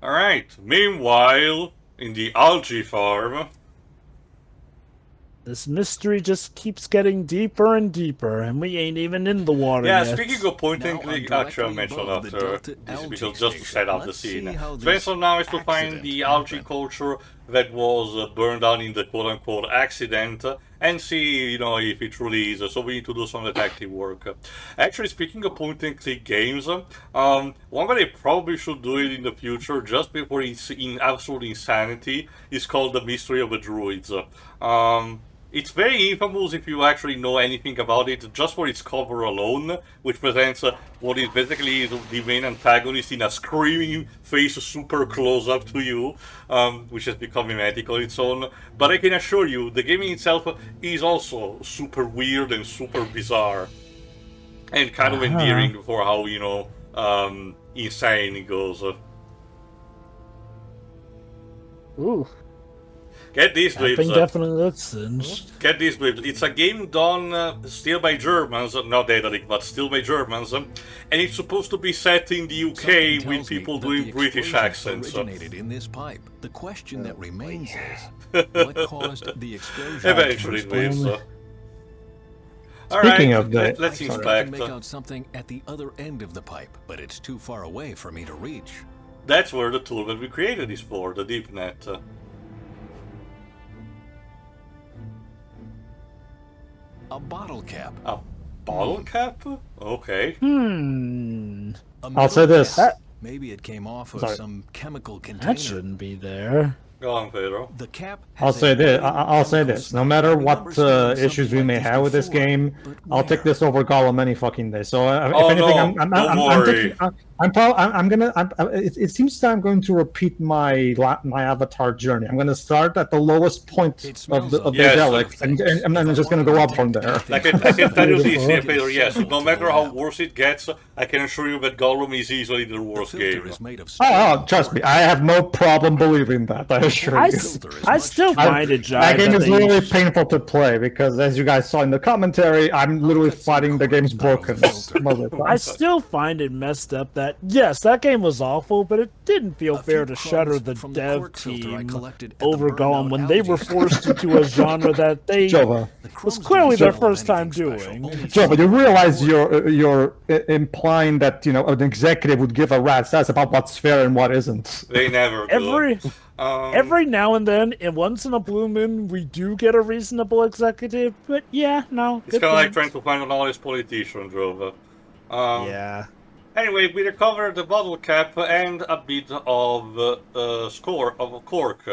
Alright, meanwhile, in the algae farm... This mystery just keeps getting deeper and deeper, and we ain't even in the water Yeah, yet. speaking of point and click, actually I mentioned after this because just to set up the scene. Spencer now is to find the algae culture that was burned down in the quote-unquote accident and see, if it truly is. So we need to do some detective work. Actually, speaking of point and click games, one that I probably should do it in the future, just before it's in absolute insanity, is called The Mystery of the Druids. It's very infamous if you actually know anything about it, just for its cover alone, which presents what is basically the main antagonist in a screaming face super close up to you, which has become mimetic on its own. But I can assure you, the game itself is also super weird and super bizarre, and kind of endearing for how, insane it goes. Ooh. Get these That dweebs. thing definitely looks singed. Get these dweebs. It's a game done still by Germans, not Daedalic, but still by Germans, and it's supposed to be set in the UK with people doing British accents. Originated in this pipe. The question that remains is, what caused the explosion? Eventually, dweebs. Speaking Alright, of that, let's I inspect. can make out something at the other end of the pipe, but it's too far away for me to reach. That's where the tool that we created is for, the deep net. A bottle cap. A bottle cap? Okay. I'll say this. Maybe it came off of Sorry. some chemical container. That shouldn't be there. Go on, Pedro. The cap. I'll say this. I'll say this. No matter what issues we may have with this game, I'll take this over Gollum any fucking day. So if anything, it seems that I'm going to repeat my Avatar journey. I'm going to start at the lowest point of the relic, and then just going to go up from there. I can tell you this, Pedro. Yes, no matter how worse it gets, I can assure you that Gollum is easily the worst game. Trust me, I have no problem believing that. I assure you. I still find it that game is really painful to play because, as you guys saw in the commentary, I'm literally fighting the game's brokenness. I still find it messed up that, yes, that game was awful, but it didn't feel fair to shutter the dev team over Gollum when they were forced into a genre that they was clearly their first time doing. Joe, but you realize you're implying that an executive would give a rat's ass about what's fair and what isn't. They never do. Every now and then, and once in a blue moon, we do get a reasonable executive, but yeah, no. It's kind of like trying to find an honest politician, Drova. Yeah. Anyway, we recovered the bottle cap and a bit of cork,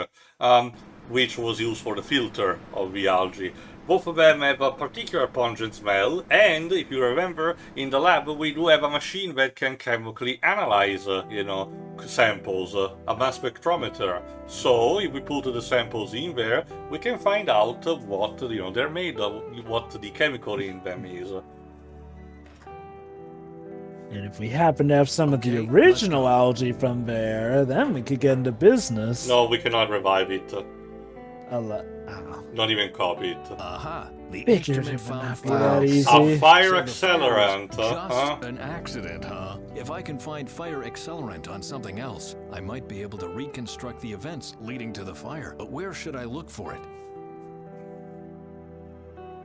which was used for the filter of the algae. Both of them have a particular pungent smell, and if you remember, in the lab we do have a machine that can chemically analyze, samples, a mass spectrometer. So, if we put the samples in there, we can find out what, they're made of, what the chemical in them is. And if we happen to have some of the original algae from there, then we could get into business. No, we cannot revive it. Oh. Not even copy it. Aha! The Bitches instrument found that easy. A fire accelerant, just an accident, huh? If I can find fire accelerant on something else, I might be able to reconstruct the events leading to the fire. But where should I look for it?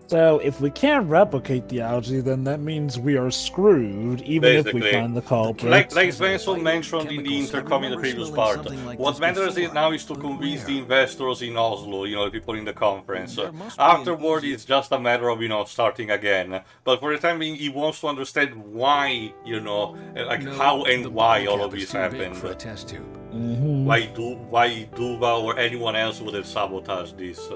So, if we can't replicate the algae, then that means we are screwed, even if we find the culprit. Like Svensson mentioned in the intercom in the previous part, what matters now is to convince the investors in Oslo, the people in the conference. Afterward, it's just a matter of, starting again. But for the time being, he wants to understand why, how and why all of this happened. Why Duva or anyone else would have sabotaged this.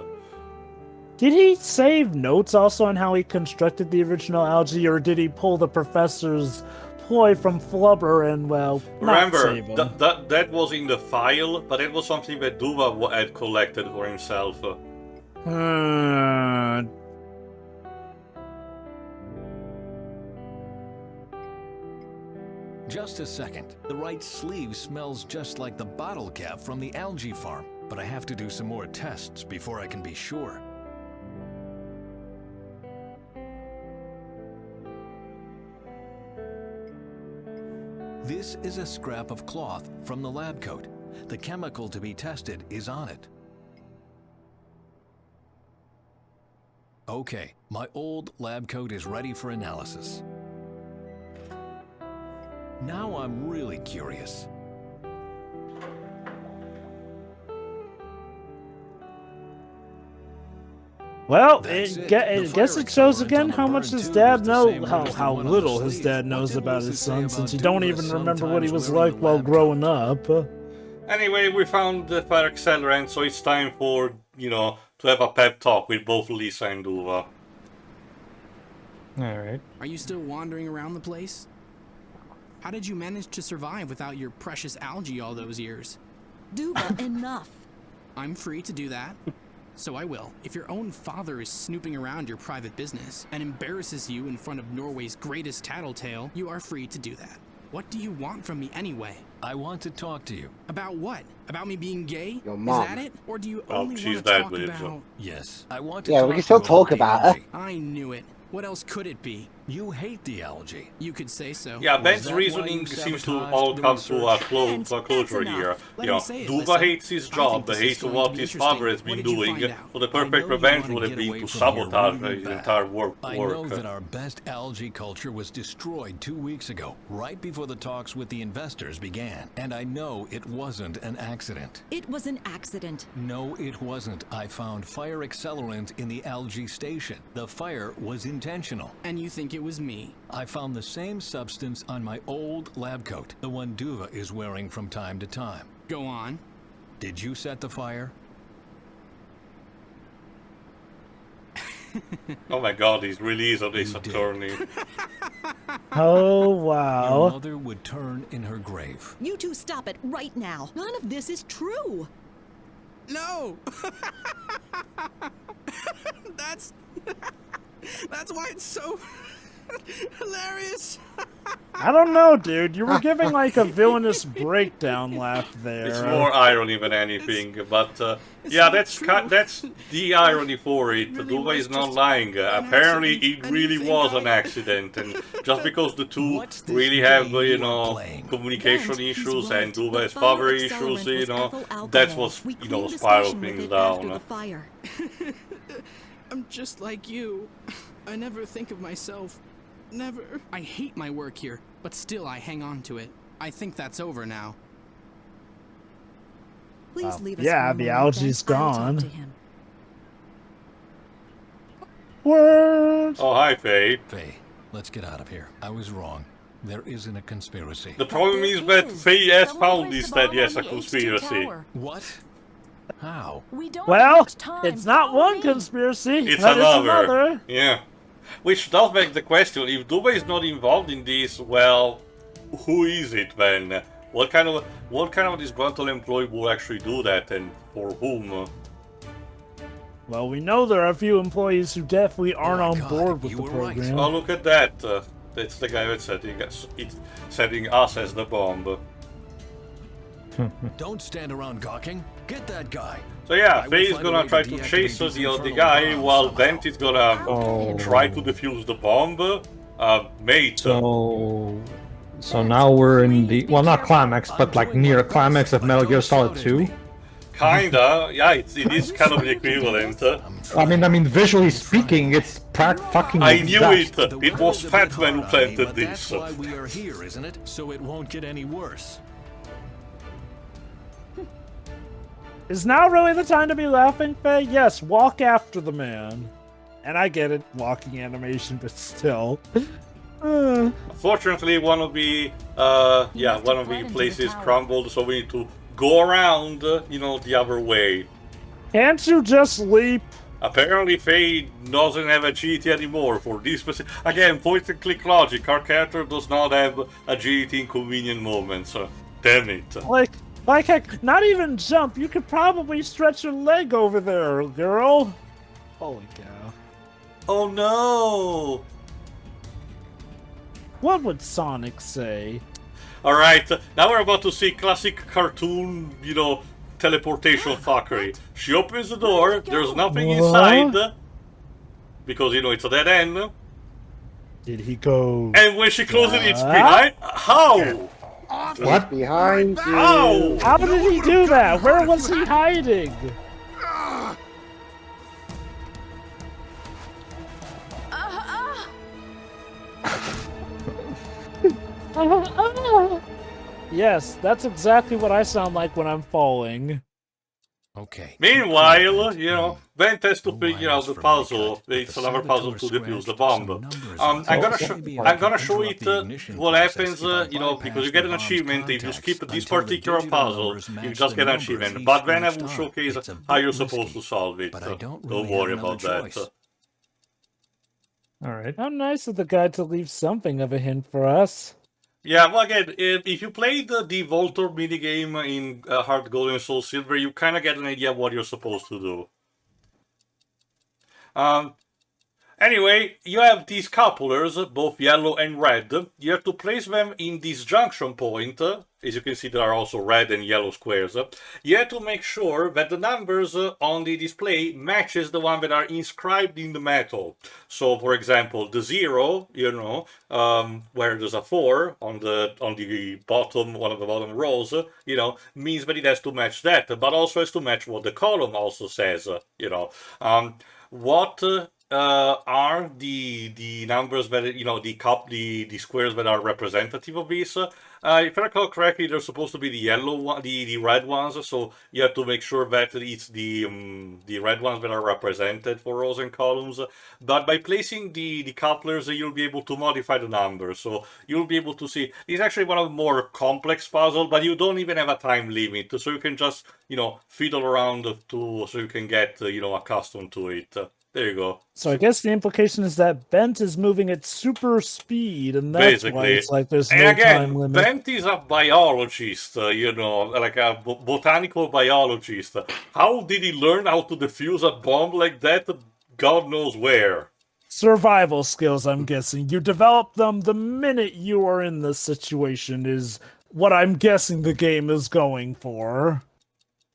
Did he save notes also on how he constructed the original algae, or did he pull the professor's ploy from Flubber and, well, remember, not save him? that was in the file, but it was something that Duva had collected for himself. Just a second. The right sleeve smells just like the bottle cap from the algae farm, but I have to do some more tests before I can be sure. This is a scrap of cloth from the lab coat. The chemical to be tested is on it. Okay, my old lab coat is ready for analysis. Now I'm really curious. Well, I guess it shows again how much his dad knows, how little his dad knows about his son, since you don't even remember what he was like while growing up. Anyway, we found the fire accelerant, so it's time for, to have a pep talk with both Lisa and Duva. Alright. Are you still wandering around the place? How did you manage to survive without your precious algae all those years? Duva, enough. I'm free to do that. So I will. If your own father is snooping around your private business and embarrasses you in front of Norway's greatest tattletale, you are free to do that. What do you want from me anyway? I want to talk to you. About what? About me being gay? Your mom. Is that it? Or do you only she's want to dead, talk William, about... so- Yes, I want to Yeah, talk we can still to you talk the about her. algae. I knew it. What else could it be? You hate the algae. You could say so. Yeah, Was Ben's that why reasoning you seems to sabotaged all the come to a research? closure That's here. enough. Let him say it, Duva Lissa. hates his I think job, this is hates going what to be his father has interesting. been What did you doing, find out? so the I perfect know you revenge wanna would have get been away to from here sabotage really his bad. entire work. I know that our best algae culture was destroyed 2 weeks ago, right before the talks with the investors began. And I know it wasn't an accident. It was an accident. No, it wasn't. I found fire accelerant in the algae station. The fire was intentional. And you think it was me? I found the same substance on my old lab coat, the one Duva is wearing from time to time. Go on. Did you set the fire? Oh my god, he's really is on this You did. attorney. Oh, Your wow. mother would turn in her grave. You two stop it right now. None of this is true. No! That's why it's so hilarious. I don't know, dude. You were giving like a villainous breakdown laugh there. It's more irony than anything, but yeah, that's the irony for it. Really Duva was is not just lying. an Apparently, accident, it and really you think was an I- accident, and just because the two What's this really have, game you are playing? communication Bent, he's issues, right. and Duva The has fire father accelerant issues, was ethyl alcohol. that's what's, We cleaned the spiral station with things it after the down. fire. I'm just like you. I never think of myself. Never. I hate my work here, but still I hang on to it. I think that's over now. Please leave us yeah, for a the moment, algae's Ben. I'll talk gone. to him. Word. Oh, hi, Faye. Faye, let's get out of here. I was wrong. There isn't a conspiracy. The problem is that Faye has found instead, yes, a conspiracy. What? How? Well, it's not one conspiracy. It's but another. Yeah. Which does beg the question, if Duva is not involved in this, well, who is it then? What kind of disgruntled employee will actually do that, and for whom? Well, we know there are a few employees who definitely aren't Oh my on God, board with you the were right. program. Oh, look at that. That's the guy that's setting us as the bomb. Don't stand around gawking. Get that guy. So yeah, I will Faye is find a gonna way try to to deactivate chase these the infernal guy, bombs while somehow. Bent is gonna Oh. try to defuse the bomb. Mate. So now we're in the, well, not climax, but like near climax of Metal Gear Solid 2. Kinda, yeah, it is kind of the equivalent. I mean, visually speaking, it's fucking I knew exact. it! It was Fat Man who planted But this. that's why we are here, isn't it? So it won't get any worse. Is now really the time to be laughing, Faye? Yes, walk after the man. And I get it, walking animation, but still. Fortunately, one of the places crumbled, so we need to go around, the other way. Can't you just leap? Apparently, Faye doesn't have a GT anymore for this specific. Again, point and click logic. Our character does not have a GT in convenient moments. Damn it. Like heck, not even jump. You could probably stretch your leg over there, girl. Holy cow. Oh no! What would Sonic say? Alright, now we're about to see classic cartoon, teleportation fuckery. She opens the door, there's nothing inside, because, it's a dead end. Did he go? And when she closes it, it's behind. How? What? Behind you. Ow! How did he do that? Where was he hiding? Yes, that's exactly what I sound like when I'm falling. Okay. Meanwhile, you know, Bent has to No figure out wires the from puzzle. cut, but It's the another puzzle to saboteur defuse the scratched bomb. some numbers I'm on gonna it. show. Maybe I'm I gonna can show interrupt it the ignition what process happens. if I You know, because you bypass get an the bomb's achievement if you contacts skip this until the particular digital puzzle. numbers You match just the get an numbers achievement. he But then I scratched will off. showcase It's a how bit you're supposed risky, to solve it. but I don't Don't really worry have another about that. choice. All right. How nice of the guy to leave something of a hint for us. Yeah, well, again, if you played the Voltor minigame in Heart Gold and Soul Silver, you kind of get an idea of what you're supposed to do. Anyway, you have these couplers, both yellow and red. You have to place them in this junction point. As you can see, there are also red and yellow squares. You have to make sure that the numbers on the display matches the one that are inscribed in the metal. So, for example, the 0, you know, where there's a 4 on the bottom, one of the bottom rows, you know, means that it has to match that, but also has to match what the column also says, you know. What are the numbers that, you know, the squares that are representative of this? If I recall correctly, they're supposed to be the yellow one, the red ones. So you have to make sure that it's the red ones that are represented for rows and columns. But by placing the couplers, you'll be able to modify the numbers. So you'll be able to see. It's actually one of the more complex puzzles, but you don't even have a time limit, so you can just, you know, fiddle around so you can get, you know, accustomed to it. There you go. So I guess the implication is that Bent is moving at super speed, and that's why Basically. it's like there's And no again, time limit. Bent is a biologist, you know, like a botanical biologist. How did he learn how to defuse a bomb like that? God knows where. Survival skills, I'm guessing. You develop them the minute you are in this situation is what I'm guessing the game is going for.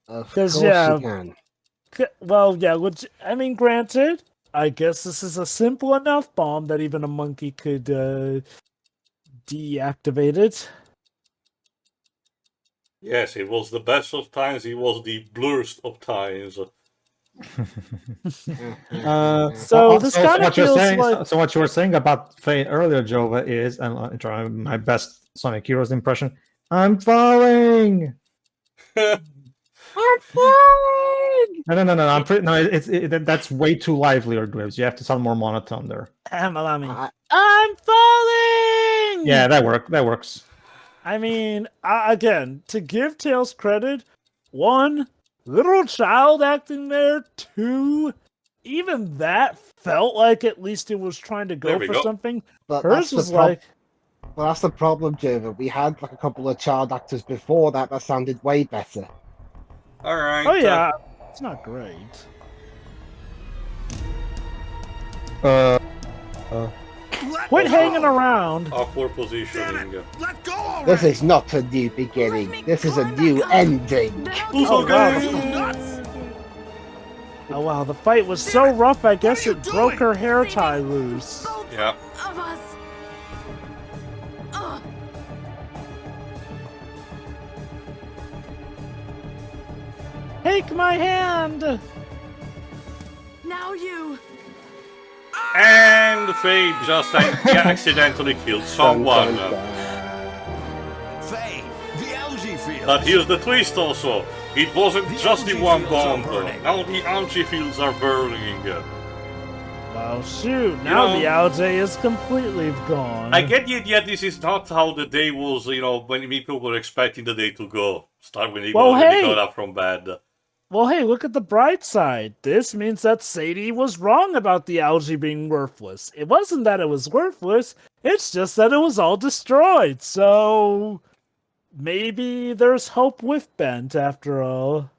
Of course yeah, you can. Well, yeah, which, I mean, granted, I guess this is a simple enough bomb that even a monkey could deactivate it. Yes, it was the best of times, it was the blurst of times. So this kind of what you're feels saying, like... so what you were saying about Faye earlier, Jova, is, and I'm trying my best Sonic Heroes impression. I'm falling. I'm falling. No. I'm pretty. No, that's way too lively, or Dwibs. You have to sound more monotone there. Allow me. I'm falling. Yeah, that works. I mean, again, to give Tails credit, 1, literal child acting there. 2, even that felt like at least it was trying to go for something. But hers was like... Well, that's the problem, Jova. We had like a couple of child actors before that sounded way better. Alright. Oh yeah, it's not great. Quit hanging around. Awkward positioning. Let go already. This is not a new beginning. This is a new ending. Oh wow, the fight was so rough, I guess it broke her hair tie loose. Yeah. Of us. Take my hand! Now you. And Faye just accidentally killed someone. Faye, the algae field. But here's the twist also. It wasn't just the one bomb. Now the algae fields are burning. Well, shoot, now the algae is completely gone. I get the idea this is not how the day was, you know, when people were expecting the day to go. Start when they got up from bed. Well, hey, look at the bright side. This means that Sadie was wrong about the algae being worthless. It wasn't that it was worthless, it's just that it was all destroyed. So maybe there's hope with Bent after all.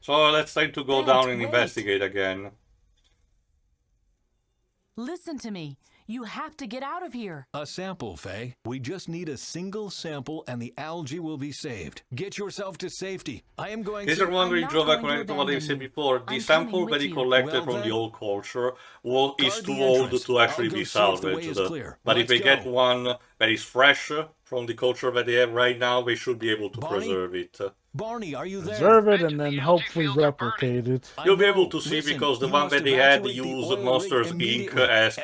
So let's time to go down and investigate again. Listen to me. You have to get out of here. A sample, Faye. We just need a single sample and the algae will be saved. Get yourself to safety. I am going Is to... there one drawback connected to what I said before? The sample that he collected from the old culture is too old to actually be salvaged. But if they get one that is fresh from the culture that they have right now, they should be able to preserve it. Barney, are you there? Preserve it and then hopefully replicate it. You'll be able to see because the one that they had used Monsters Inc.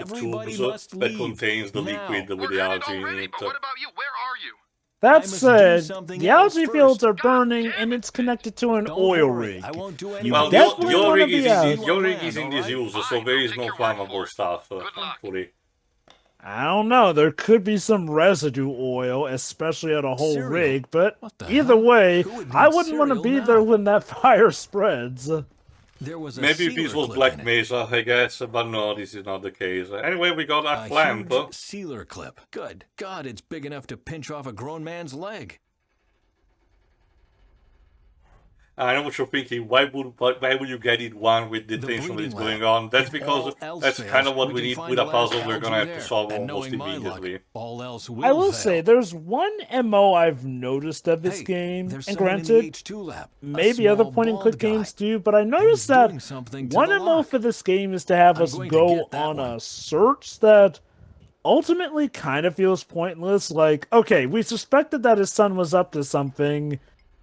tubes that contains the liquid with the algae in it. What about you? Where are you? That said, the algae fields are burning and it's connected to an oil rig. Well, the oil rig is in disuse, so there is no flammable stuff, thankfully. I don't know, there could be some residue oil, especially at a whole rig, but either way, I wouldn't want to be there when that fire spreads. Maybe if this was Black Mesa, I guess, but no, this is not the case. Anyway, we got a clamp. Sealer clip. Good God, it's big enough to pinch off a grown man's leg. I know what you're thinking. Why would you get it one with the tension that's going on? That's because that's kind of what we need with a puzzle we're gonna have to solve almost immediately. I will say, there's one MO I've noticed of this game, and granted, maybe other point-and-click games do, but I noticed that one MO for this game is to have us go on a search that ultimately kind of feels pointless. Like, okay, we suspected that his son was up to something,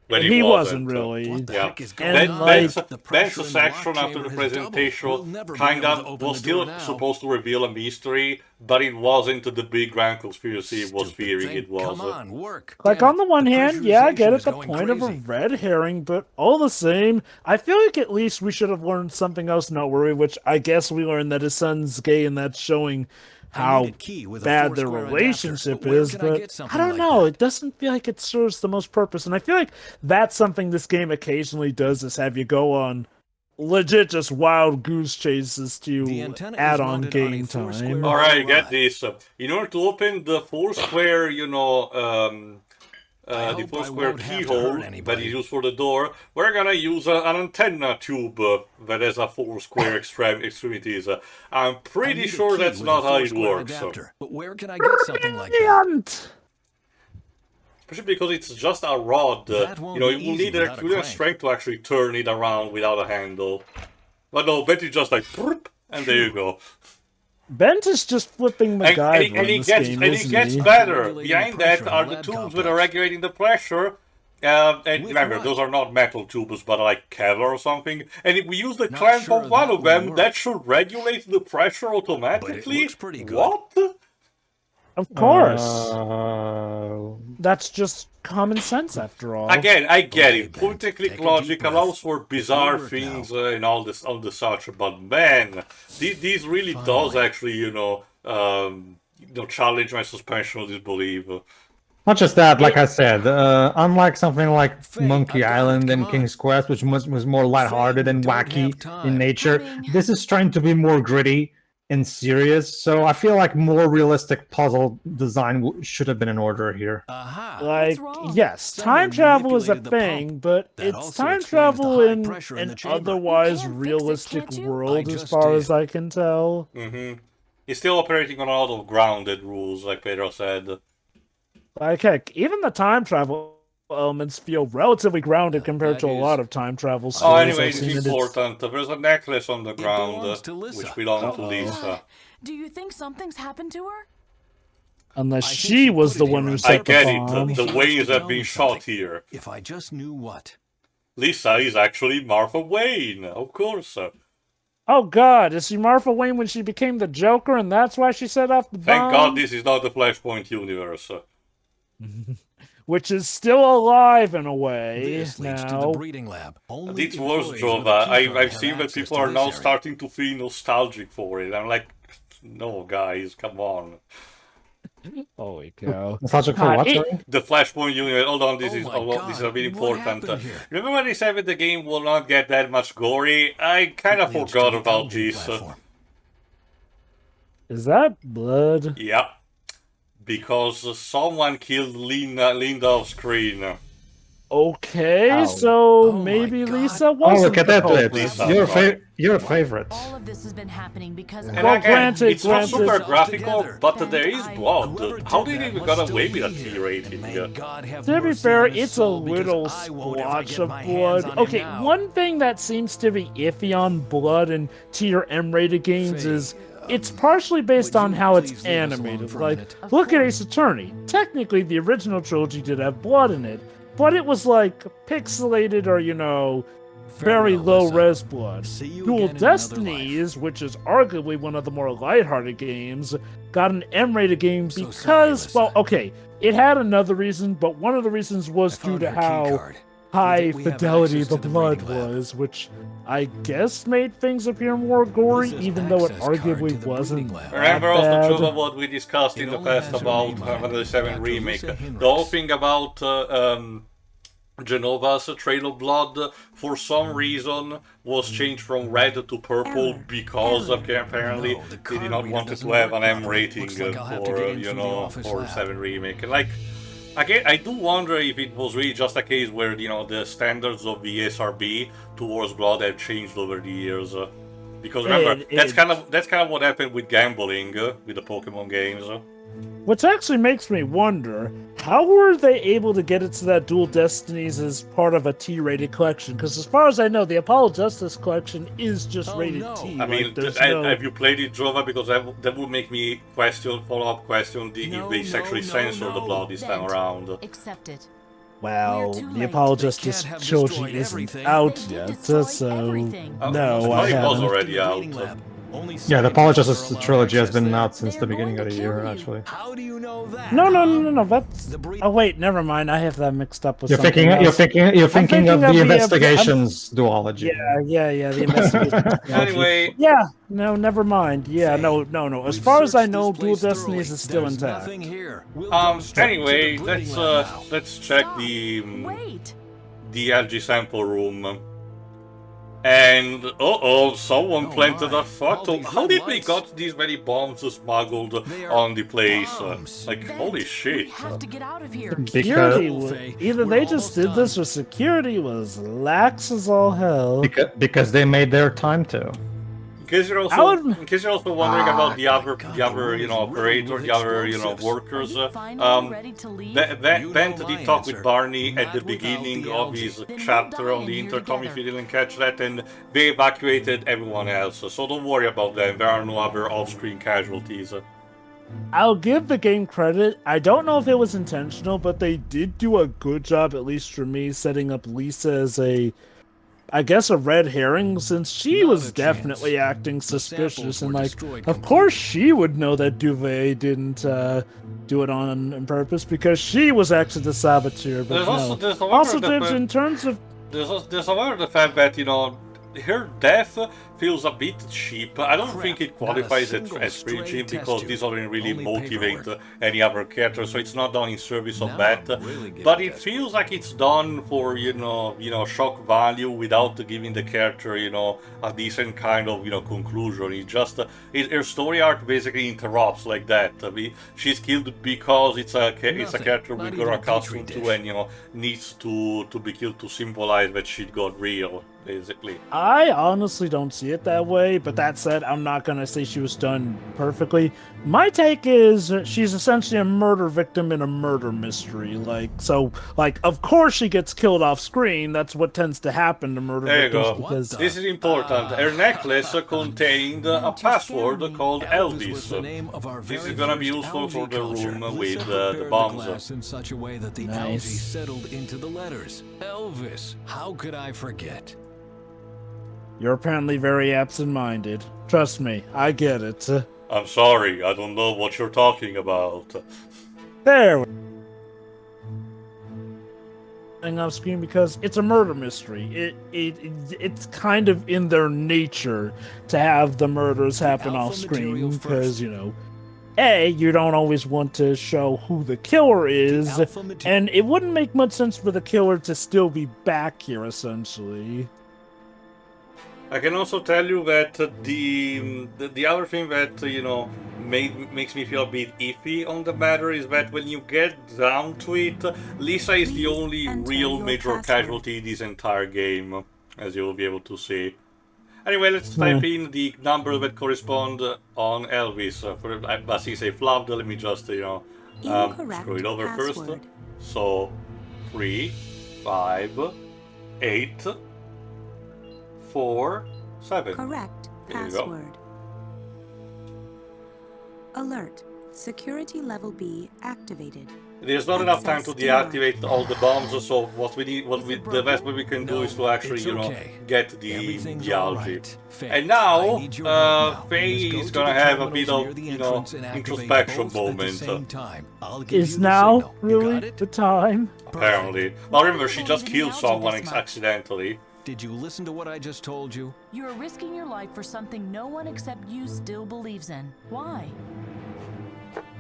But he wasn't really. Yeah. And Ben's section after the presentation kind of was still supposed to reveal a mystery, but it wasn't the big grand conspiracy it was fearing it was. Come on, work. Like, on the one hand, yeah, I get it, the point of a red herring, but all the same, I feel like at least we should have learned something else noteworthy, which I guess we learned that his son's gay, and that's showing how bad their relationship is, but I don't know, it doesn't feel like it serves the most purpose, and I feel like that's something this game occasionally does, is have you go on legit just wild goose chases to add on game time. Alright, get this. In order to open the Foursquare, the Foursquare keyhole that is used for the door, we're gonna use an antenna tube that has a Foursquare extremities. I'm pretty sure that's not how it works. But where can I get something like that? Especially because it's just a rod. You will need Herculean strength to actually turn it around without a handle. But no, bet you just like, and there you go. Bent is just flipping MacGyver and it gets better. Behind that are the tubes that are regulating the pressure. And remember, those are not metal tubes, but like Kevlar or something. And if we use the clamp of one of them, that should regulate the pressure automatically. What? Of course. That's just common sense, after all. Again, I get it. Point-and-click logic allows for bizarre things and all the such, but man, this really does actually, challenge my suspension of disbelief. Not just that, like I said, unlike something like Monkey Island and King's Quest, which was more lighthearted and wacky in nature, this is trying to be more gritty and serious, so I feel like more realistic puzzle design should have been in order here. Like, yes, time travel is a thing, but it's time travel in an otherwise realistic world, as far as I can tell. He's still operating on a lot of grounded rules, like Pedro said. Like, heck, even the time travel elements feel relatively grounded compared to a lot of time travel stories. Oh, anyway, it's important. There's a necklace on the ground, which belonged to Lisa. Do you think something's happened to her? Unless she was the one who set the bomb. I get it. The Waynes have been shot here. If I just knew what. Lisa is actually Martha Wayne, of course. Oh god, is she Martha Wayne when she became the Joker and that's why she set off the bomb? Thank god this is not the Flashpoint universe. Which is still alive in a way. This leads to the breeding lab. It's worse, Jova. I've seen that people are now starting to feel nostalgic for it. I'm like, no, guys, come on. Holy cow. Nostalgic for what, sorry? The Flashpoint universe. Hold on, this is really important. Remember when they said that the game will not get that much gory? I kind of forgot about this. Is that blood? Yeah. Because someone killed Linda off screen. Okay, Ow. so my maybe God. Lisa Oh, wasn't look at the that, culprit. Lisa. Your favorite. All of this has been happening because And Well, again, granted, it's not super granted. graphical, but Then there is I- blood. How did it got away with a T rating? To be fair, it's a little splotch of blood. Okay, one thing that seems to be iffy on blood in tier M rated games is it's partially based on how it's animated. Like, look at Ace Attorney. Technically, the original trilogy did have blood in it, but it was like pixelated or, you know, very low res blood. Dual Destinies, which is arguably one of the more lighthearted games, got an M rated game because, well, okay, it had another reason, but one of the reasons was due to how high fidelity the blood was, which I guess made things appear more gory, even though it arguably wasn't that Remember also, bad. Trova, what we discussed in the past about 107 Remake. The whole thing about Genova's Trail of Blood, for some reason, was changed from red to purple because apparently they did not want it to have an M rating for, you know, for 7 Remake. And like, again, I do wonder if it was really just a case where, you know, the standards of the SRB towards blood have changed over the years. Because remember, that's kind of what happened with gambling with the Pokemon games. Which actually makes me wonder, how were they able to get it to that Dual Destinies as part of a T-rated collection? Because as far as I know, the Apollo Justice collection is just rated T. I mean, have you played it, Jova? Because that would make me follow-up question, if they actually censor the blood this time around. Accept it. Well, the Apollo Justice trilogy isn't out yet, so no, I it was haven't. already out. Yeah, the Apollo Justice trilogy has been out since the beginning of the year, actually. How do you know that? No, that's... Oh wait, never mind, I have that mixed up with You're something else. you're thinking of the the investigations duology. Yeah, the investigation. Anyway. Yeah, no, never mind. Yeah, no. As far as I know, Dual Destinies is still intact. Anyway, let's check the LG sample room. And someone planted a photo. How did we got these many bombs smuggled on the place? Like, holy shit! We have to get out of here. Security either they just did this or security was lax as all hell. Because they made their time to. In case you're also wondering about the other you know, operators, the other, you know, workers, Bent did talk with Barney at the beginning of his chapter on the intercom, if you didn't catch that, and they evacuated everyone else, so don't worry about them, there are no other off-screen casualties. I'll give the game credit. I don't know if it was intentional, but they did do a good job, at least for me, setting up Lisa as a red herring, since she was definitely acting suspicious, and like, of course she would know that Duvet didn't do it on purpose, because she was actually the saboteur. But there's the fact that, you know, her death feels a bit cheap. I don't think it qualifies as preaching, because this doesn't really motivate any other character, so it's not done in service of that. But it feels like it's done for, you know, shock value without giving the character, you know, a decent kind of, you know, conclusion. It's just her story arc basically interrupts like that. She's killed because it's a character we got accustomed to, and, you know, needs to be killed to symbolize that she got real, basically. I honestly don't see it that way, but that said, I'm not gonna say she was done perfectly. My take is she's essentially a murder victim in a murder mystery. Like, of course she gets killed off screen. That's what tends to happen to murder victims. There you go. Because this is important. Her necklace contained a password called Elvis. This is gonna be useful for the room with the bombs. In such a way that the algae settled into the letters. Elvis, how could I forget? You're apparently very absent-minded. Trust me, I get it. I'm sorry, I don't know what you're talking about. There. Off screen because it's a murder mystery. It's kind of in their nature to have the murders happen off screen because, you know, you don't always want to show who the killer is, and it wouldn't make much sense for the killer to still be back here, essentially. I can also tell you that the other thing that, you know, makes me feel a bit iffy on the matter is that when you get down to it, Lisa is the only real major casualty in this entire game, as you'll be able to see. Anyway, let's type in the number that correspond on Elvis. Since I flubbed, let me just, screw it over first. So, 3, 5, 8, 4, 7. Correct Here you password. Alert. Security level B activated. There's not enough time to deactivate all the bombs, so the best way we can do is to actually, get the algae. And now, Faye is gonna have a bit of, introspection moment. Is now really the time? Apparently. Now remember, she just killed someone accidentally. Did you listen to what I just told you? You are risking your life for something no one except you still believes in. Why?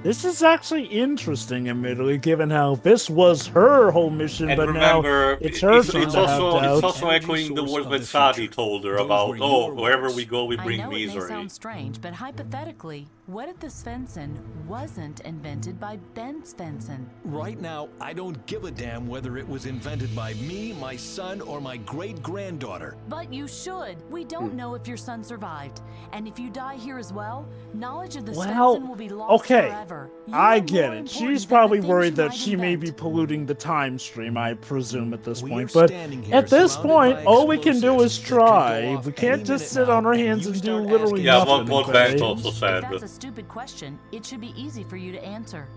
This is actually interesting, admittedly, given how this was her whole mission, And but remember, now it's her turn to have doubts. it's also echoing the words that Sadie told her about, wherever we go, we bring I know misery. it may sound strange, but hypothetically, what if the Svensson wasn't invented by Ben Svensson? Right now, I don't give a damn whether it was invented by me, my son, or my great-granddaughter. But you should. We don't know if your son survived. And if you die here as well, knowledge of the Svensson will be lost forever. I get it. She's probably worried that she may be polluting the time stream, I presume, at this point. But at this point, all we can do is try. We can't just sit on our hands and do literally nothing. Yeah, what Beth also said. If that's a stupid question, it should be easy for you to answer.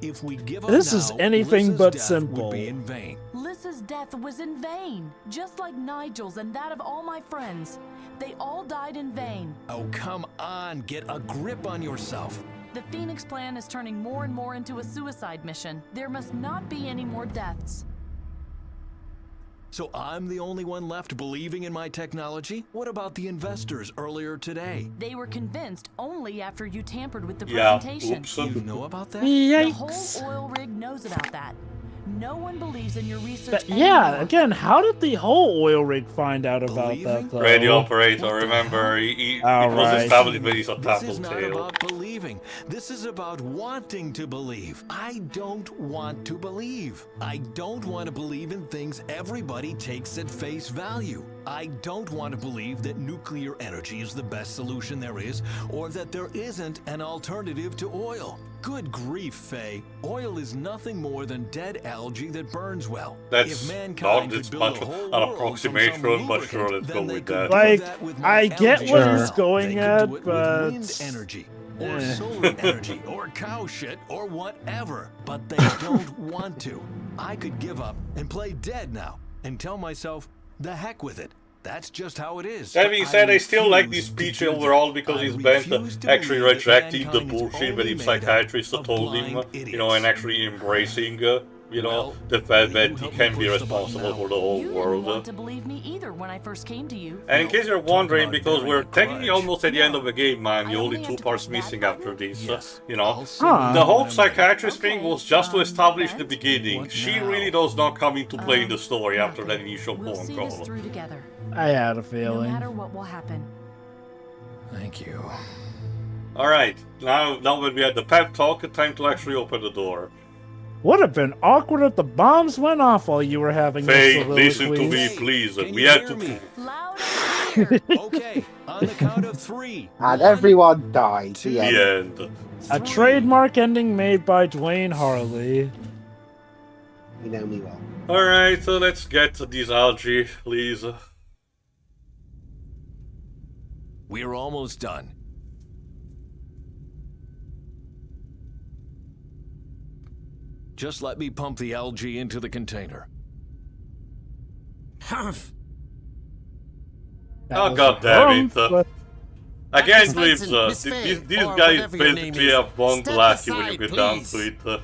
If we give up This is now, anything Liz's but death simple. would be in vain. Liz's death was in vain, just like Nigel's and that of all my friends. They all died in vain. Oh, come on, get a grip on yourself. The Phoenix Plan is turning more and more into a suicide mission. There must not be any more deaths. So I'm the only one left believing in my technology? What about the investors earlier today? They were convinced only after you tampered with the Yeah, presentation. oops. You know about that? The whole oil rig knows about that. No one believes in your research Yeah, anymore. again, how did the whole oil rig find out about that, though? Radio operator, remember, it was established that he's a This is not tattletale. about believing. This is about wanting to believe. I don't want to believe. I don't want to believe in things everybody takes at face value. I don't want to believe that nuclear energy is the best solution there is, or that there isn't an alternative to oil. Good grief, Faye. Oil is nothing more than dead algae that burns well. That's if mankind it's could build much a whole an world from approximation, some but sure, lubricant, let's go then they with could that. do Like, that with I get algae. what he's They going could at, do it with but... wind energy, or Eh. solar energy, or cow shit, or whatever. But they don't want to. I could give up and play dead now, and tell myself, the heck with it. That's just how it is. That being said, I still like this refuse speech to do overall that. because I he's bent refuse to actually believe that rejecting the mankind is bullshit that only his made up psychiatrist of told him, blind and actually embracing, the fact that he can be responsible for the whole You didn't want world. to believe me either when I first came to you. And in case you're wondering, because we're technically grudge. almost at the end of the game, man, the I only only two have to parts push that missing button? after this, Yes. Huh. The whole psychiatrist thing Okay, was just to establish the Bent? beginning. What She now? really does not come into play in the story after that Nothing. initial We'll phone see this call. through together. I had a No feeling. matter what will happen. Thank you. Alright, now that we had the pep talk, it's time to actually open the door. Would have been awkward if the bombs went off while you were having Faye, this listen to me, Hey, please. can We you had hear to... me? Loud and clear. Okay, on the count of 3. And everyone died. The The end. end. A trademark ending made by Dwayne Harley. You know me well. Alright, so let's get these algae, please. We're almost done. Just let me pump the algae into the container. That Oh, was God a damn it. but I can't Miss believe Svensson, Miss these Faye, these or guys whatever your name basically is, have one step lucky when you aside, get down to please. it.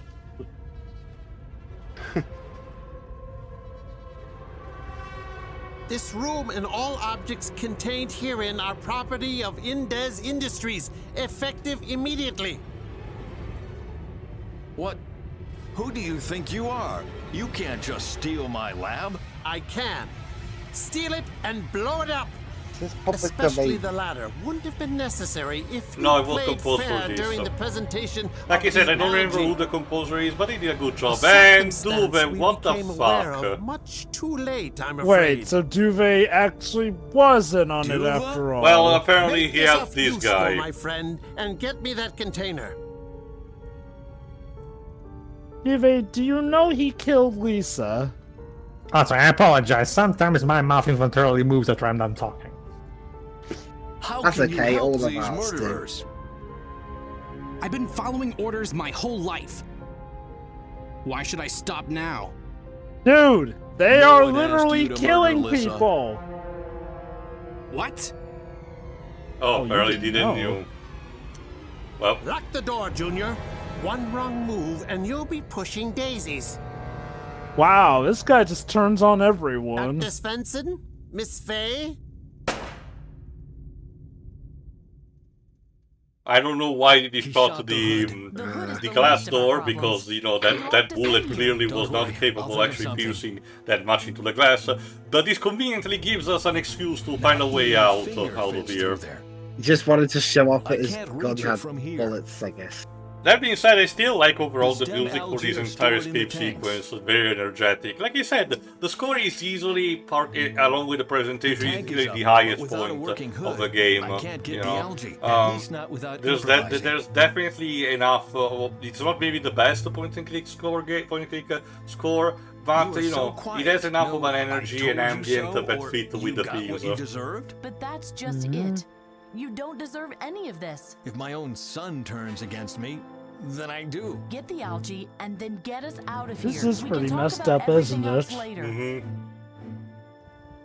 This room and all objects contained herein are property of Indez Industries, effective immediately. What? Who do you think you are? You can't just steal my lab. I can. Steal it and blow it up. This is public Especially domain. the latter wouldn't have been necessary if you No, I will played compose for fair this, during so. the presentation. Like I said, I don't remember who the composer is, but he did a good job. And Duve, what the fuck? Much too late, I'm afraid. Wait, so Duve actually wasn't on it after all. Well, apparently Make he yourself helped this useful, guy. my friend, and get me that container. Duve, do you know he killed Lisa? Oh, sorry, I apologize. Sometimes my mouth involuntarily moves after I'm done talking. How That's can you okay, help all of these us do. murderers? I've been following orders my whole life. Why should I stop now? Dude, they No are one asked literally you to killing murder Lisa. people. What? Oh, you apparently didn't didn't know. you? Well, Lock the door, Junior. One wrong move and you'll be pushing daisies. Wow, this guy just turns on everyone. Dr. Svensson? Miss Faye? I don't know why he He shot shot the The hood is the glass least of our door, problems. because, you know, that bullet clearly was not capable of actually piercing that much into the glass. But this conveniently gives us an excuse to find a way out of here. He just wanted to show off that I his can't gun reach it had from here. bullets, I guess. That being said, I still like overall the These damn music for algae this are entire stored in the escape tanks. sequence. It's very energetic. Like I said, the score is easily along with the presentation, tank easily is the up, highest but without a point working hood, of the game. I can't get you the know. algae, at least not without improvising. There's definitely enough. It's not maybe the best point-and-click score, score, but You are you so know, quiet. it has enough No, of an I energy and told you ambient so, that or fit you with the got what themes. you deserved? But that's just it. You don't deserve any of this. If my own son turns against me, then I do. Get the algae and then get us out of This here. is We pretty can talk messed about up, isn't everything else it? later.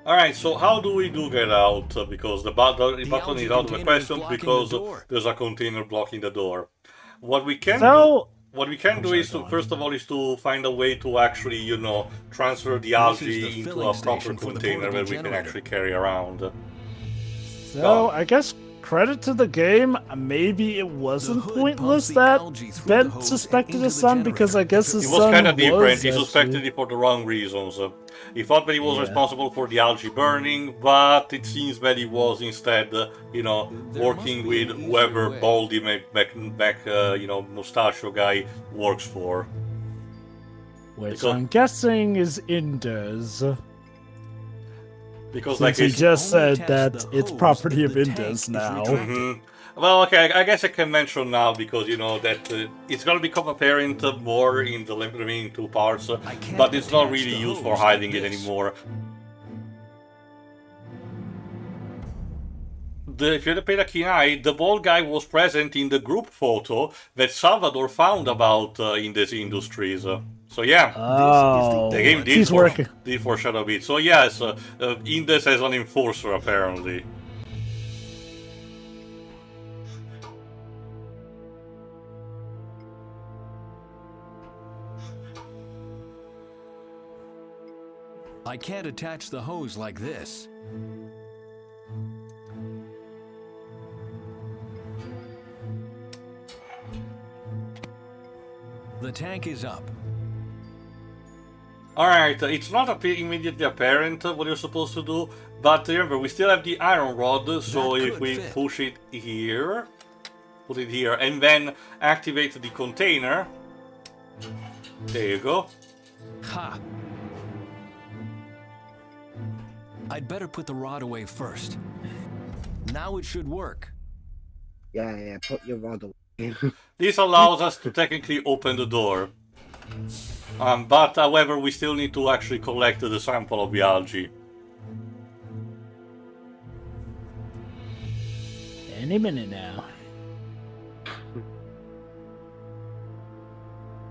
Alright, so how do we get out? Because the button is out of the container is question blocking because the door. there's a container blocking the door. What we can So- do is to first of all is to find a way to actually, you know, transfer the algae the into filling a proper station for the container portable where we can generator. actually carry around. So, I guess credit to the game, maybe it wasn't hood pumps pumps the that algae through the Ben hose suspected and his into son the because I generator. guess his It was son kind of different. was He suspected actually- it for the wrong reasons. He thought that he was Yeah. responsible for the algae burning, but it seems that he was instead, you know, There working must be with an whoever easier way. Baldy you know, mustachio guy works for. Which Because- I'm guessing is Indus. Because, Since like, he it's- just only said attach that the it's hose property if of the tank Indus is now. retracted. Mhm. Well, okay, I guess I can mention now because you know that it's gonna become apparent more in the remaining two parts, can't but it's not attach really the used for hose hiding like it this. anymore. If you pay a keen eye, the bald guy was present in the group photo that Salvador found about in these industries. So yeah, Oh, the game did, he's working. did foreshadow it. So yes, Indes as an enforcer apparently. I can't attach the hose like this. The tank is up. Alright, it's not immediately apparent what you're supposed to do, but remember, we still have the iron rod, so That if could we fit. push it here, put it here, and then activate the container, there you go. Ha! I'd better put the rod away first. Now it should work. Yeah, put your rod away. This allows us to technically open the door. But however, we still need to actually collect the sample of the algae. Any minute now.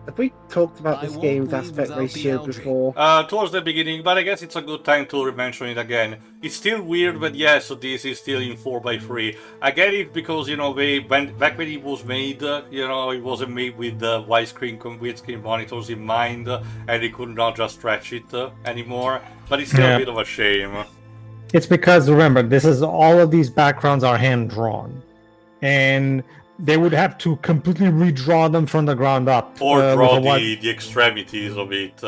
Have we talked about I this won't game's leave aspect without the ratio algae. before? Towards the beginning, but I guess it's a good time to mention it again. It's still weird, but yes, this is still in 4x3. I get it because, you know, back when it was made, you know, it wasn't made with widescreen monitors in mind, and they could not just stretch it anymore. But it's still a bit of a shame. It's because, remember, this is all of these backgrounds are hand-drawn. And they would have to completely redraw them from the ground up. Or draw with a the extremities of it.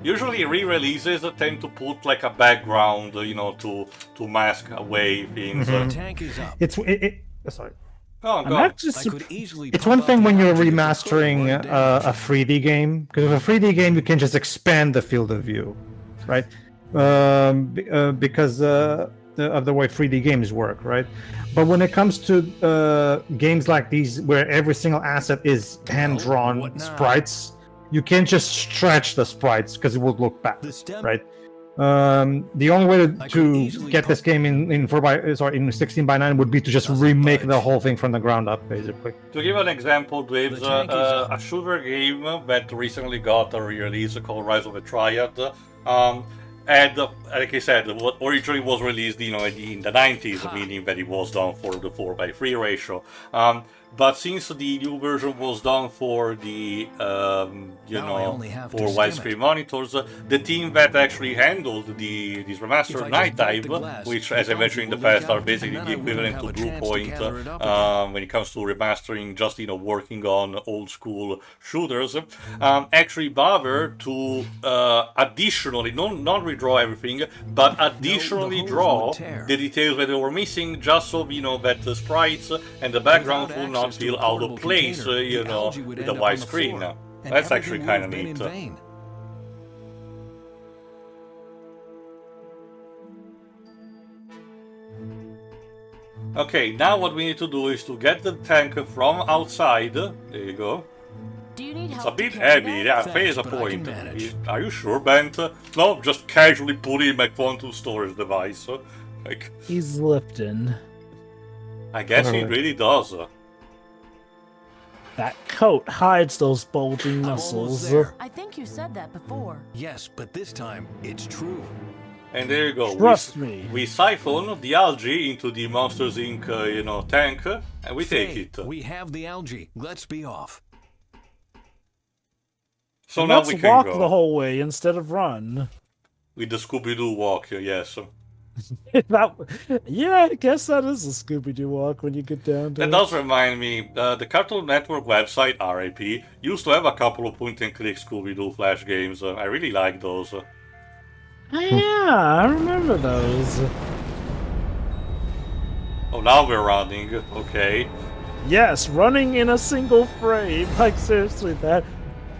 Usually re-releases tend to put like a background, you know, to mask away things. Tank is up. Sorry. Oh, I'm go. actually It's one thing when you're remastering a 3D game, because with a 3D game you can just expand the field of view, right? Because of the way 3D games work, right? But when it comes to games like these, where every single asset is hand-drawn sprites, you can't just stretch the sprites because it would look bad, right? The only way to get this game in 16:9 would be to just remake the whole thing from the ground up, basically. To give an example, there's a shooter game that recently got a re-release called Rise of the Triad. And like I said, what originally was released, you know, in the 90s, meaning that it was done for the 4:3 ratio. But since the new version was done for the, for widescreen monitors, the team that actually handled this remastered Night Dive, which, as I mentioned in the past, are basically the equivalent to Bluepoint when it comes to remastering, just, you know, working on old school shooters, actually bothered to additionally, not redraw everything, but additionally draw the details that they were missing, just so, you know, that the sprites and the background will not feel out of place, you know, with the widescreen. That's actually kind of neat. Okay, now what we need to do is to get the tank from outside. There you go. It's a bit heavy, yeah, face a point. Are you sure, Bent? No, just casually put in my quantum storage device. Like, he's lifting. I guess he really does. That coat hides those bulging muscles. I think you said that before. Yes, but this time it's true. And there you go. Trust me. We siphon the algae into the Monsters Inc. Tank, and we take it. We have the algae. Let's be off. So now we can walk go. the whole way instead of run. With the Scooby-Doo walk, yes. Yeah, I guess that is a Scooby-Doo walk when you get down to That does remind me, the Cartoon Network website, RIP, used to have a couple of point-and-click Scooby-Doo Flash games. I really like those. Yeah, I remember those. Oh, now we're running. Okay. Yes, running in a single frame. Like, seriously, that...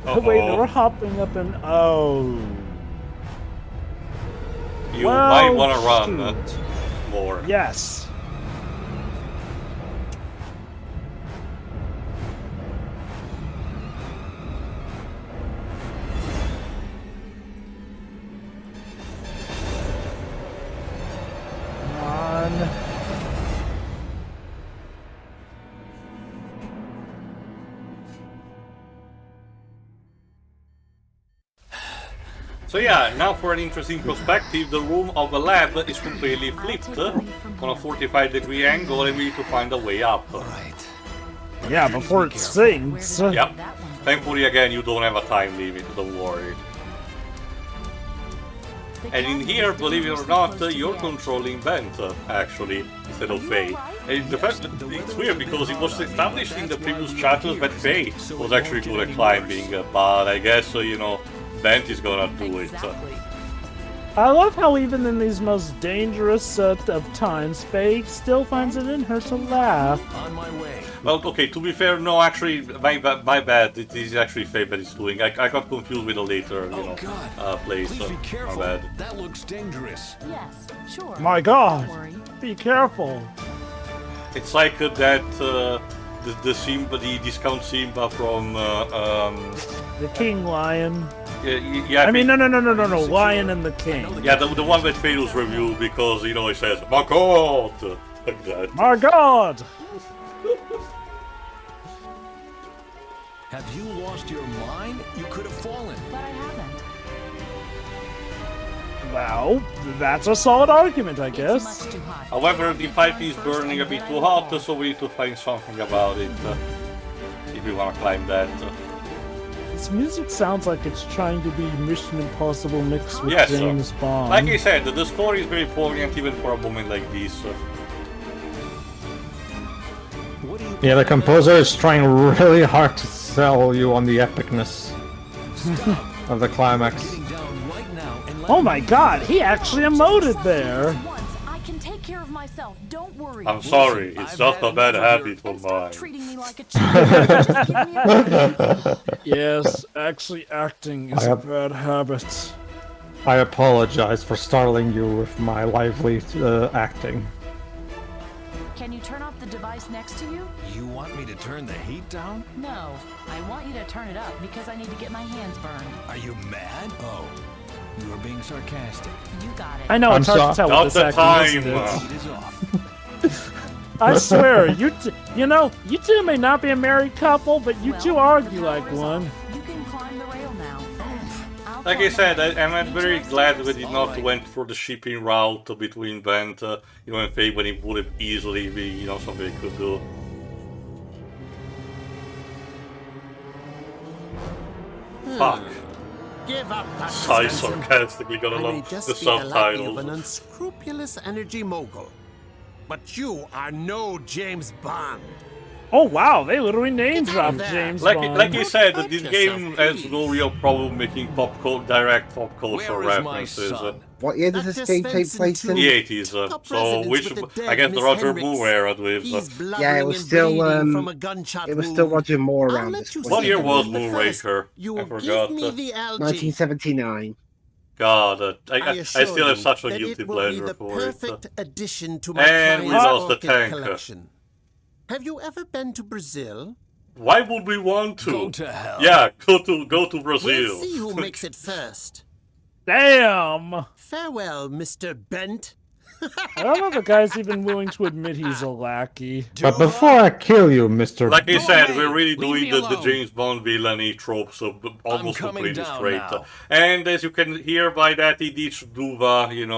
Wait, we're hopping up and... Oh... You might want to run more. Yes. Come on. So yeah, now for an interesting perspective, the room of the lab is completely flipped on a 45-degree angle, and we need to find a way up. Yeah, before it sinks. Yep. Thankfully, again, you don't have a time limit, don't worry. And in here, believe it or not, you're controlling Bent, actually, instead of Faye. And the fact that it's weird because it was established in the previous chapters that Faye was actually good at climbing, but I guess, you know, Bent is gonna do it. I love how even in these most dangerous of times, Faye still finds it in her to laugh. On my way. Well, okay, to be fair, no, actually, my bad. It is actually Faye that is doing. I got confused with the later, place. Please be careful. My bad. That looks dangerous. Yes, sure. My God, be careful. It's like that. The Simba, the discount Simba from the King Lion. Yeah. I mean, no, Lion and the King. Yeah, the one that Fados reviewed because he says, "My God," like that. My God. Have you lost your mind? You could have fallen. But I haven't. Well, that's a solid argument, I guess. It's much too hot. However, the pipe is burning a bit too hot, so we need to find something about it if we want to climb that. This music sounds like it's trying to be Mission Impossible mixed with Yes, James Bond. Like I said, the score is very poignant even for a moment like this. Yeah, the composer is trying really hard to sell you on the epicness of the climax. Oh my god, he actually emoted there. I can take care of myself. Don't worry. I'm sorry, it's just a bad habit of mine. Treating me like a child. Just give me a break. Yes, actually acting is a bad habit. I apologize for startling you with my lively acting. Can you turn off the device next to you? You want me to turn the heat down? No, I want you to turn it up because I need to get my hands burned. Are you mad? Oh, you are being sarcastic. You got it. I know, it's hard to tell with this acting, isn't it? Heat is off. I swear, you two may not be a married couple, but you two argue like one. You can climb the rail now. Like I said, I'm very glad we did not went for the shipping route between Vent, and Faye, when it would have easily be, something we could do. Fuck. Give up, Sigh sarcastically, gotta love the subtitles. An unscrupulous energy mogul. But you are no James Bond. Oh wow, they literally name dropped James Bond. Like you said, this game has no real problem making direct pop culture references. What year does this game take place in? The 80s, so which I guess the Roger Moore era with. Yeah, it was still Roger Moore around this point. What year was Moonraker? I forgot. 1979. God, I still have such a guilty pleasure for it. And we lost the tank. Collection. Have you ever been to Brazil? Why would we want to? Go to hell. Yeah, go to Brazil. We'll see who makes it first. Damn! Farewell, Mr. Bent. I don't know if the guy's even willing to admit he's a lackey. But before I kill you, Mr. Like I said, we're really doing the James Bond villainy tropes almost completely straight. And as you can hear by that, he ditched Duva, in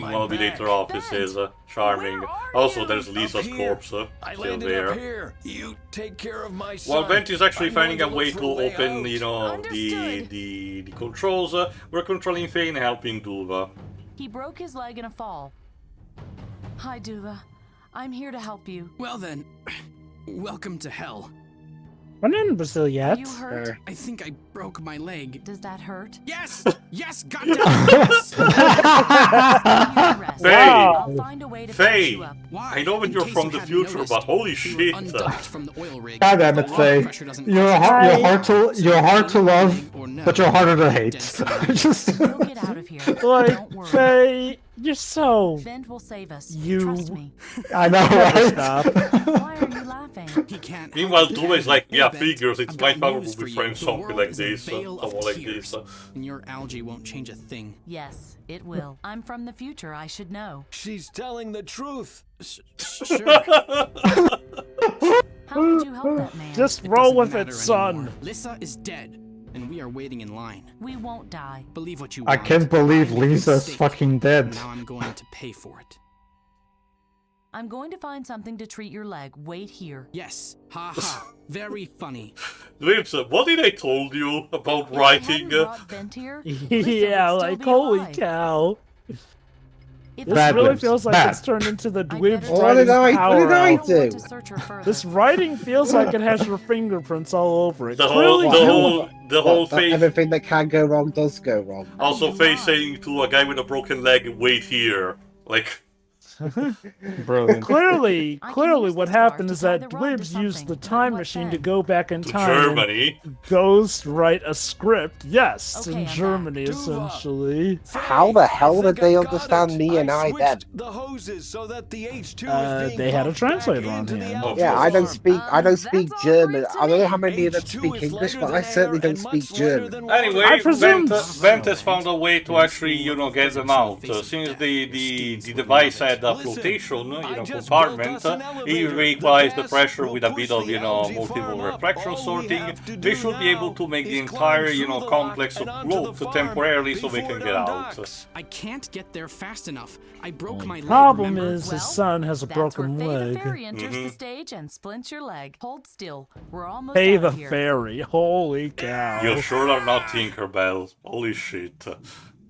one of the later offices. Charming. Also, there's Lisa's corpse still there. You take care of my son. While Bent is actually finding a way to open, the controls, we're controlling Faye and helping Duva. He broke his leg in a fall. Hi, Duva. I'm here to help you. Well then, welcome to hell. We're not in Brazil yet. Are you hurt? I think I broke my leg. Does that hurt? Yes! Yes, goddamn yes! Faye! I know that you're from the future, but holy shit! God damn it, Faye. You're hard to love, but you're harder to hate. Just get out of here. Like, Faye, you're so... Vent will save us. Trust me. I know, right? Stop. Why are you laughing? He can't. Meanwhile, Duva is like, yeah, figures, it's my power to befriend something like this, someone like this. And your algae won't change a thing. Yes, it will. I'm from the future, I should know. She's telling the truth. Sure. How could you help that man? Just roll with it, son. Lisa is dead, and we are waiting in line. We won't die. Believe what you want. I can't believe Lisa's fucking dead. Now I'm going to pay for it. I'm going to find something to treat your leg. Wait here. Yes. Ha ha. Very funny. Lips, what did I told you about writing? Yeah, like, holy cow. This really feels like it's turned into the Dweeb's writing power. What did I do? This writing feels like it has your fingerprints all over it. The whole face. Everything that can go wrong does go wrong. Also, Faye saying to a guy with a broken leg, "Wait here," like. Brilliant. Clearly what happened is that Dweebs used the time machine to go back in time. Germany. Ghost write a script. Yes, in Germany, essentially. How the hell did they understand me and I then? The hoses so that the H2 they had a translator on hand. Yeah, I don't speak German. I don't know how many of them speak English, but I certainly don't speak German. Anyway, Vent has found a way to actually, get them out. Since the device had a flotation, compartment, it equalized the pressure with a bit of, multiple reflection sorting. They should be able to make the entire, complex float temporarily so they can get out. I can't get there fast enough. I broke my leg. Problem is, his son has a broken leg. The fairy enters the stage and splints your leg. Hold still. We're almost Pay out the of here. fairy. Holy cow. You sure are not Tinkerbell. Holy shit.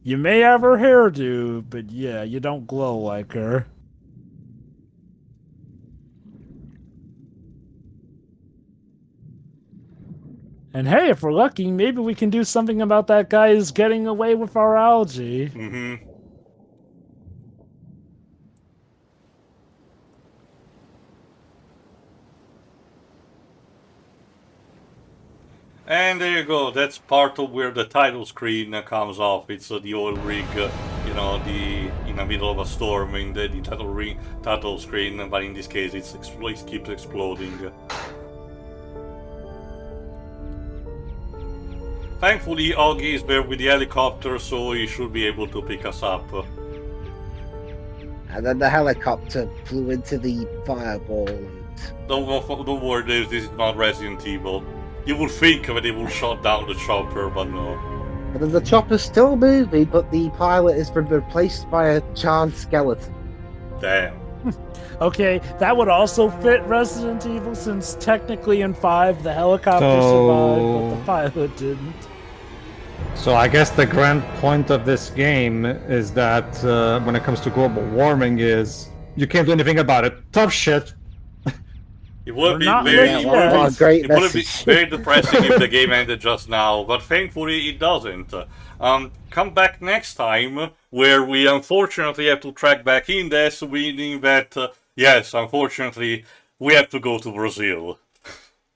You may have her hairdo, but yeah, you don't glow like her. And hey, if we're lucky, maybe we can do something about that guy who's getting away with our algae. Mm-hmm. And there you go, that's part of where the title screen comes off. It's the oil rig, you know, in the middle of a storm in the title screen, but in this case it keeps exploding. Thankfully, Augie is there with the helicopter, so he should be able to pick us up. And then the helicopter flew into the fireball. Don't worry, this is not Resident Evil. You would think that it will shut down the chopper, but no. But then the chopper's still moving, but the pilot has been replaced by a charred skeleton. Damn. Okay, that would also fit Resident Evil, since technically in 5 the helicopter survived, but the pilot didn't. So I guess the grand point of this game is that when it comes to global warming is you can't do anything about it. Tough shit. It would be very depressing if the game ended just now, but thankfully it doesn't. Come back next time, where we unfortunately have to track back Indes, meaning that, yes, unfortunately, we have to go to Brazil.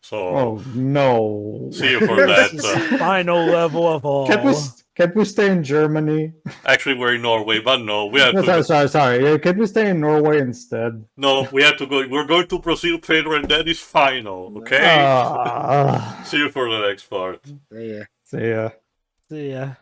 So, oh no! See you for that. Final level of all. Can't we stay in Germany? Actually, we're in Norway, but no, we have to. Sorry. Can we stay in Norway instead? No, we have to go. We're going to Brazil, Pedro, and that is final. Okay. See you for the next part. See ya. See ya. See ya.